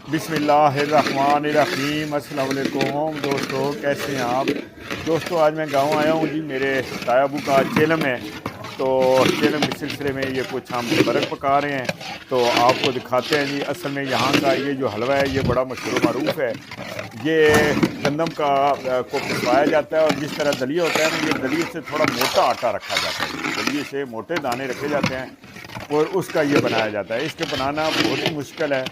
बिस्मिल्लाहिर्रहमानिर्रहीम। अस्सलाम वालेकुम दोस्तों, कैसे हैं आप दोस्तों। आज मैं गांव आया हूँ जी। मेरे तायाबू का चेलम है, तो चेलम के सिलसिले में ये कुछ हम बर्फ़ पका रहे हैं, तो आपको दिखाते हैं जी। असल में यहाँ का ये जो हलवा है ये बड़ा मशहूर मरूफ है। ये गंदम का को पिसवाया जाता है, और जिस तरह दलिया होता है ना, ये दलिए से थोड़ा मोटा आटा रखा जाता है। दलिए से मोटे दाने रखे जाते हैं और उसका ये बनाया जाता है। इसके बनाना बहुत ही मुश्किल है।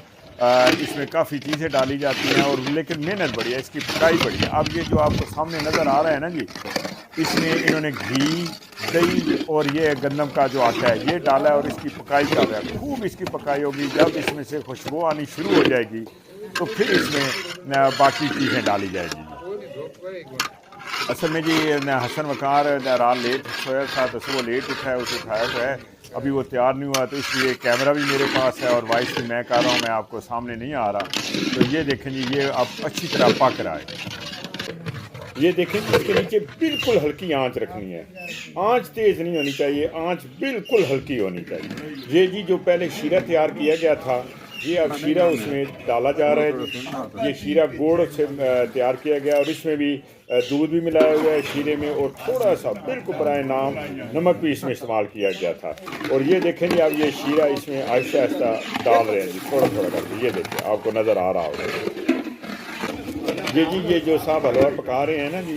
इसमें काफ़ी चीज़ें डाली जाती हैं, और लेकिन मेहनत बड़ी है, इसकी पकाई बड़ी है। अब ये जो आपको सामने नज़र आ रहा है ना जी, इसमें इन्होंने घी, दही और ये गंदम का जो आटा है ये डाला है, और इसकी पकाई कर रहा है। खूब इसकी पकाई होगी। जब इसमें से खुशबू आनी शुरू हो जाएगी तो फिर इसमें बाकी चीज़ें डाली जाएगी। असल में जी हसन वकार रात लेट सोया था, तो सुबह लेट उठा है, उसे उठाया तो है, अभी वो तैयार नहीं हुआ, तो इसलिए कैमरा भी मेरे पास है और वॉइस भी मैं कर रहा हूँ, मैं आपको सामने नहीं आ रहा। तो ये देखें जी, ये अब अच्छी तरह पक रहा है। ये देखें जी, इसके नीचे बिल्कुल हल्की आंच रखनी है। आंच तेज़ नहीं होनी चाहिए, आंच बिल्कुल हल्की होनी चाहिए। ये जी जो पहले शीरा तैयार किया गया था, ये अब शीरा उसमें डाला जा रहा है जी। ये शीरा गुड़ से तैयार किया गया, और इसमें भी दूध भी मिलाया हुआ है शीरे में, और थोड़ा सा बिल्कुल बराए नाम नमक भी इसमें इस्तेमाल किया गया था। और ये देखें जी, आप ये शीरा इसमें आहिस्ता आहिस्ता डाल रहे हैं जी, थोड़ा थोड़ा करके। ये देखिए, आपको नज़र आ रहा होगा ये जी। ये जो साहब हलवा पका रहे हैं ना जी,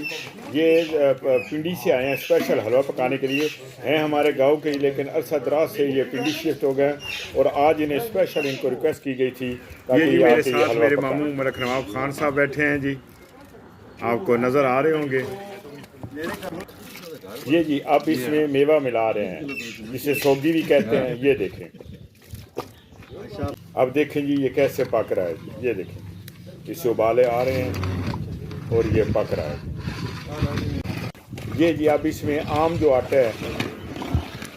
ये पिंडी से आए हैं स्पेशल हलवा पकाने के लिए। हैं हमारे गांव के, लेकिन अरसा दराज से ये पिंडी शिफ्ट हो गए, और आज इन्हें स्पेशल इनको रिक्वेस्ट की गई थी। ये जी मेरे साथ मेरे मामू मलक नवाब खान साहब बैठे हैं जी, आपको नज़र आ रहे होंगे। ये जी आप इसमें मेवा मिला रहे हैं, जिसे सोगी भी कहते हैं। ये देखें, अब देखें जी ये कैसे पक रहा है जी। ये देखें, इससे उबाले आ रहे हैं और ये पक रहा है। ये जी अब इसमें आम जो आटा है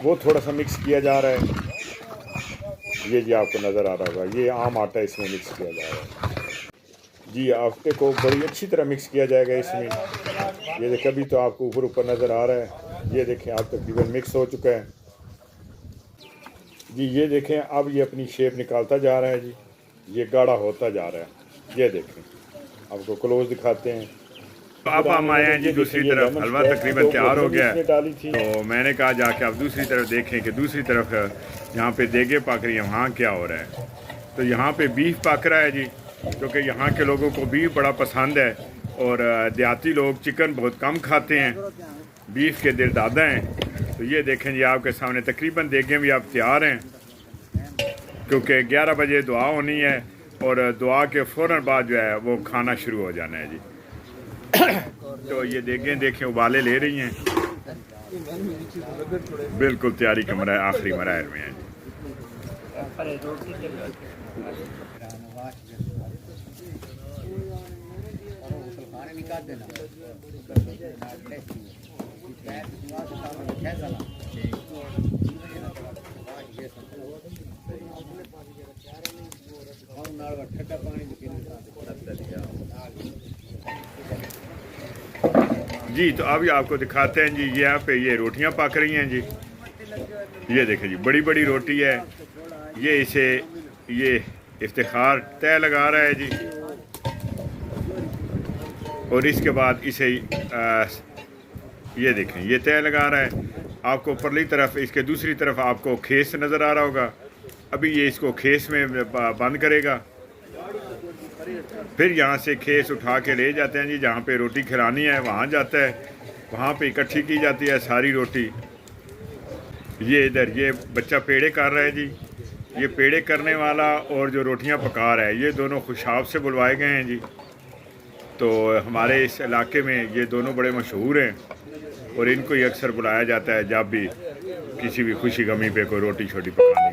वो थोड़ा सा मिक्स किया जा रहा है। ये जी आपको नज़र आ रहा होगा, ये आम आटा इसमें मिक्स किया जा रहा है जी। आटे को बड़ी अच्छी तरह मिक्स किया जाएगा इसमें। ये देखें, अभी तो आपको ऊपर ऊपर नज़र आ रहा है। ये देखें, आप तकरीबन मिक्स हो चुका है जी। ये देखें, अब ये अपनी शेप निकालता जा रहा है जी, ये गाढ़ा होता जा रहा है। ये देखें, आपको क्लोज दिखाते हैं। अब हम आए हैं जी दूसरी तरफ, हलवा तकरीबन तैयार हो गया है। तो मैंने कहा जाके आप दूसरी तरफ देखें कि दूसरी तरफ यहाँ पे देगे पक रही है, वहाँ क्या हो रहा है। तो यहाँ पे बीफ पक रहा है जी, क्योंकि यहाँ के लोगों को बीफ बड़ा पसंद है, और देहाती लोग चिकन बहुत कम खाते हैं, बीफ के दिल दादा हैं। तो ये देखें जी, आपके सामने तकरीबन देगे भी आप तैयार हैं, क्योंकि 11 बजे दुआ होनी है, और दुआ के फ़ौरन बाद जो है वो खाना शुरू हो जाना है जी। तो ये देखें देखें उबाले ले रही हैं, बिल्कुल तैयारी का मरा आखिरी मराहल में है। जी तो अभी आपको दिखाते हैं जी, यहाँ पे ये रोटियां पक रही हैं जी। ये देखें जी, बड़ी बड़ी रोटी है। ये इसे ये इफ्तिखार तय लगा रहा है जी, और इसके बाद इसे ये देखें ये तय लगा रहा है। आपको परली तरफ, इसके दूसरी तरफ आपको खेस नज़र आ रहा होगा। अभी ये इसको खेस में बंद करेगा, फिर यहाँ से खेस उठा के ले जाते हैं जी, जहाँ पे रोटी खिलानी है वहाँ जाता है, वहाँ पे इकट्ठी की जाती है सारी रोटी। ये इधर ये बच्चा पेड़े कर रहा है जी। ये पेड़े करने वाला और जो रोटियाँ पका रहा है, ये दोनों खुशाब से बुलवाए गए हैं जी। तो हमारे इस इलाके में ये दोनों बड़े मशहूर हैं, और इनको ही अक्सर बुलाया जाता है जब भी किसी भी खुशी गमी पे कोई रोटी छोटी पकानी हो।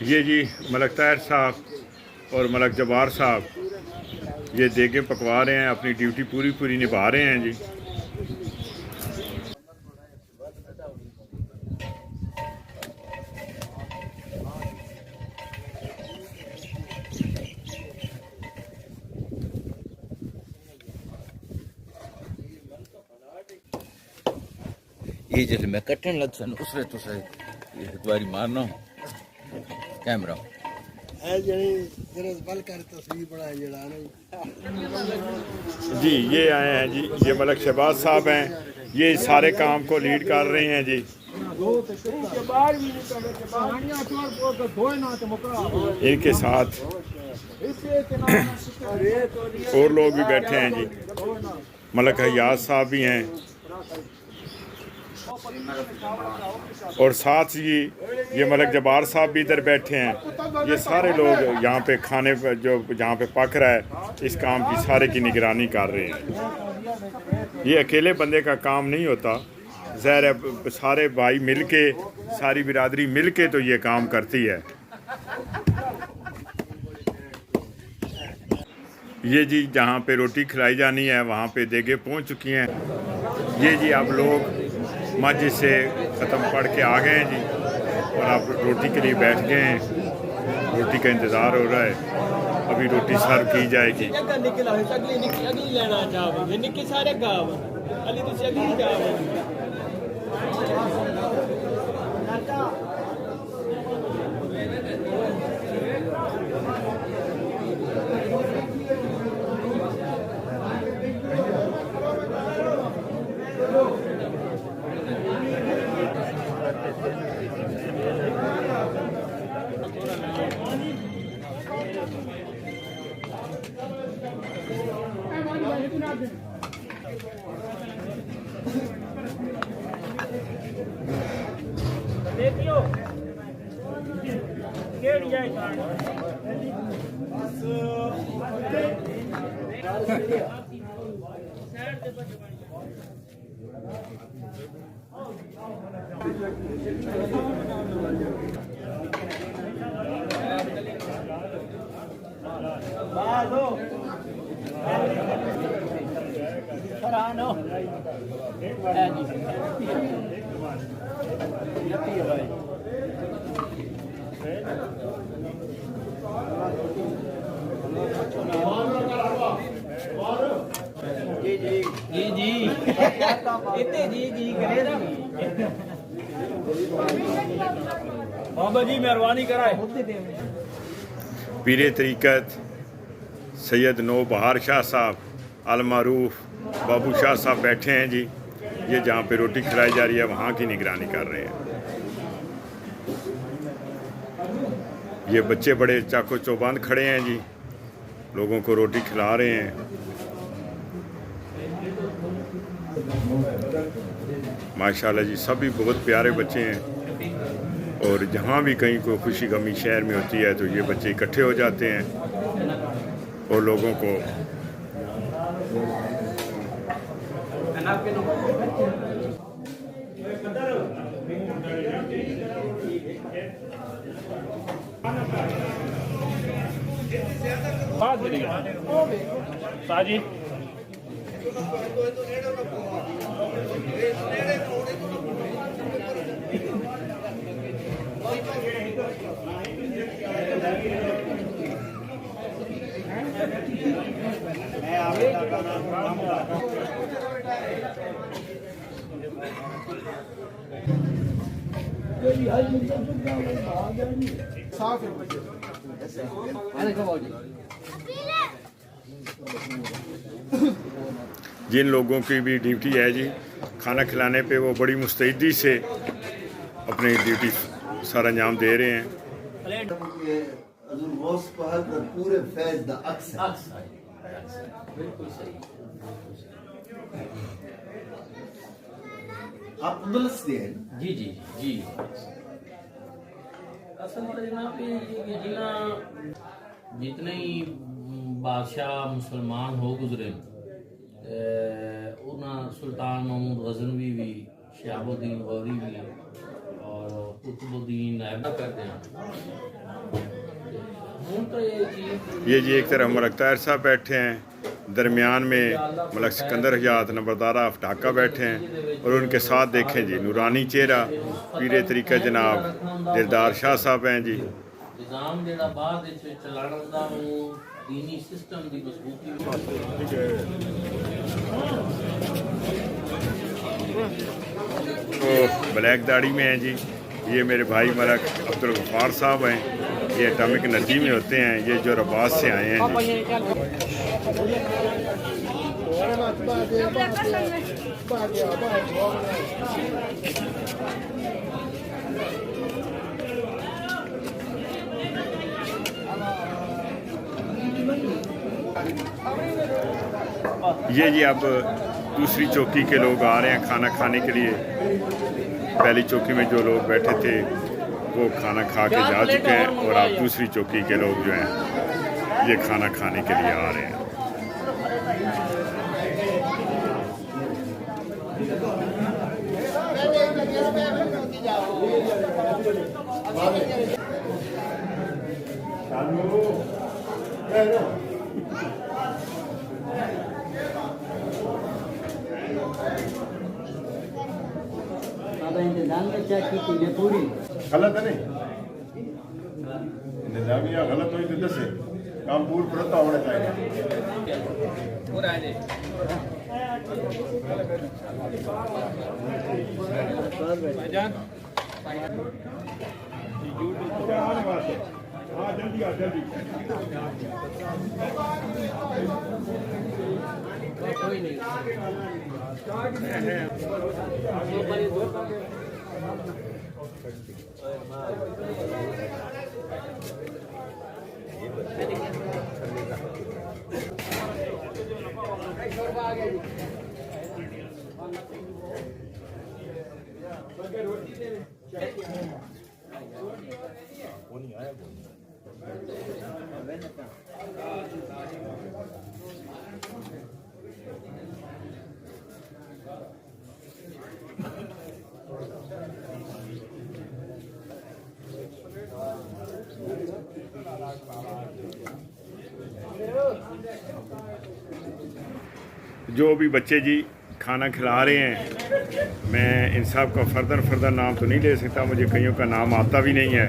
ये जी मलक ताहिर साहब और मलक जब्बार साहब ये देगे पकवा रहे हैं, अपनी ड्यूटी पूरी पूरी निभा रहे हैं जी। ये जिसले मैं कट्टन लग सन उस वे तुसे एक बारी मारना कैमरा जी। ये आए हैं जी, ये मलक शहबाज साहब हैं, ये सारे काम को लीड कर रहे हैं जी। इनके साथ और लोग भी बैठे हैं जी, मलक हयाज साहब भी हैं और साथ ही ये मलक जबार साहब भी इधर बैठे हैं। ये सारे लोग यहाँ पे खाने पर जो जहाँ पे पक रहा है इस काम की सारे की निगरानी कर रहे हैं। ये अकेले बंदे का काम नहीं होता, ज़ाहिर है सारे भाई मिलके, सारी बिरादरी मिलके तो ये काम करती है। ये जी जहाँ पे रोटी खिलाई जानी है वहाँ पे देगे पहुँच चुकी हैं। ये जी आप लोग मस्जिद से ख़त्म पढ़ के आ गए हैं जी और आप रोटी के लिए बैठ गए हैं। रोटी का इंतज़ार हो रहा है, अभी रोटी सर्व की जाएगी। देखियो केड़ी जाए बाबा जी मेहरबानी कराए। पीरे तरीक़त सैयद नौबहार शाह साहब अल मारूफ बाबू शाह साहब बैठे हैं जी। ये जहाँ पे रोटी खिलाई जा रही है वहाँ की निगरानी कर रहे हैं। ये बच्चे बड़े चाको चौबंद खड़े हैं जी, लोगों को रोटी खिला रहे हैं। माशाल्लाह जी, सभी बहुत प्यारे बच्चे हैं और जहाँ भी कहीं कोई खुशी गमी शहर में होती है तो ये बच्चे इकट्ठे हो जाते हैं और लोगों को साजी जिन लोगों की भी ड्यूटी है जी खाना खिलाने पे, वो बड़ी मुस्तैदी से अपनी ड्यूटी सर अंजाम दे रहे हैं। पूरे फैज दा अक्स बिल्कुल सही। आप अंदलस दे जी जी जी। असल में जनाब ये जिना जितने ही बादशाह मुसलमान हो गुजरे, उन्हें सुल्तान महमूद गजनवी भी, शहाबुद्दीन गौरी भी और कुतुबुद्दीन ऐबा करते हैं। ये जी एक तरफ मलक ताहिर साहब बैठे हैं, दरमियान में मलक सिकंदर हयात नंबरदारा ढाका बैठे हैं और उनके साथ देखें जी नूरानी चेहरा पीरे तरीक़त जनाब दिलदार शाह साहब हैं जी। निज़ाम जेड़ा बाद विच चलाना दा दीनी सिस्टम दी मजबूती ब्लैक दाढ़ी में हैं जी। ये मेरे भाई मलक अब्दुल गफ्फार साहब हैं, ये एटॉमिक एनर्जी में होते हैं। ये जो रबास से आए हैं ये जी अब दूसरी चौकी के लोग आ रहे हैं खाना खाने के लिए। पहली चौकी में जो लोग बैठे थे वो खाना खा के जा चुके हैं और अब दूसरी चौकी के लोग जो हैं ये खाना खाने के लिए आ रहे हैं। इंतजाम में चेक की थी पूरी गलत है नहीं इंतजामिया गलत हुई तो दसे काम पूरा पड़ता होना चाहिए। हाँ जल्दी आ जल्दी। कोई नहीं जो भी बच्चे जी खाना खिला रहे हैं, मैं इन सब का फर्दर नाम तो नहीं ले सकता, मुझे कईयों का नाम आता भी नहीं है,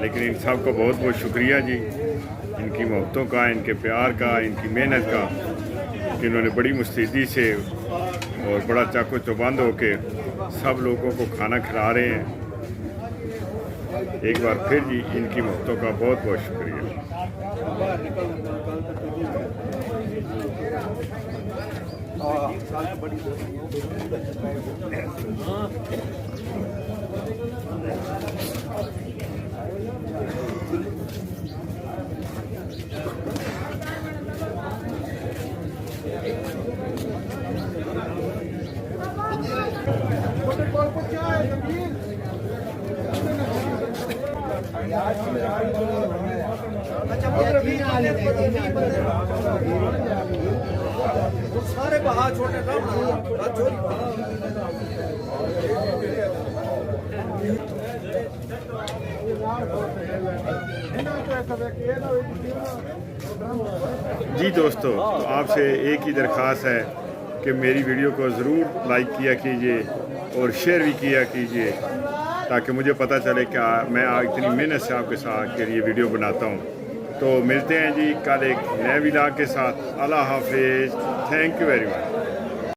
लेकिन इन सब का बहुत बहुत शुक्रिया जी, इनकी मोहब्बतों का, इनके प्यार का, इनकी मेहनत का, कि इन्होंने बड़ी मुस्तैदी से और बड़ा चाको चौबंद होके सब लोगों को खाना खिला रहे हैं। एक बार फिर जी इनकी मोहब्बतों का बहुत बहुत शुक्रिया। सारे बाहर छोटे जी दोस्तों, तो आपसे एक ही दरख्वास्त है कि मेरी वीडियो को ज़रूर लाइक किया कीजिए और शेयर भी किया कीजिए, ताकि मुझे पता चले कि मैं इतनी मेहनत से आपके साथ के लिए वीडियो बनाता हूँ। तो मिलते हैं जी कल एक नए व्लॉग के साथ। अल्लाह हाफिज़। Thank you very much.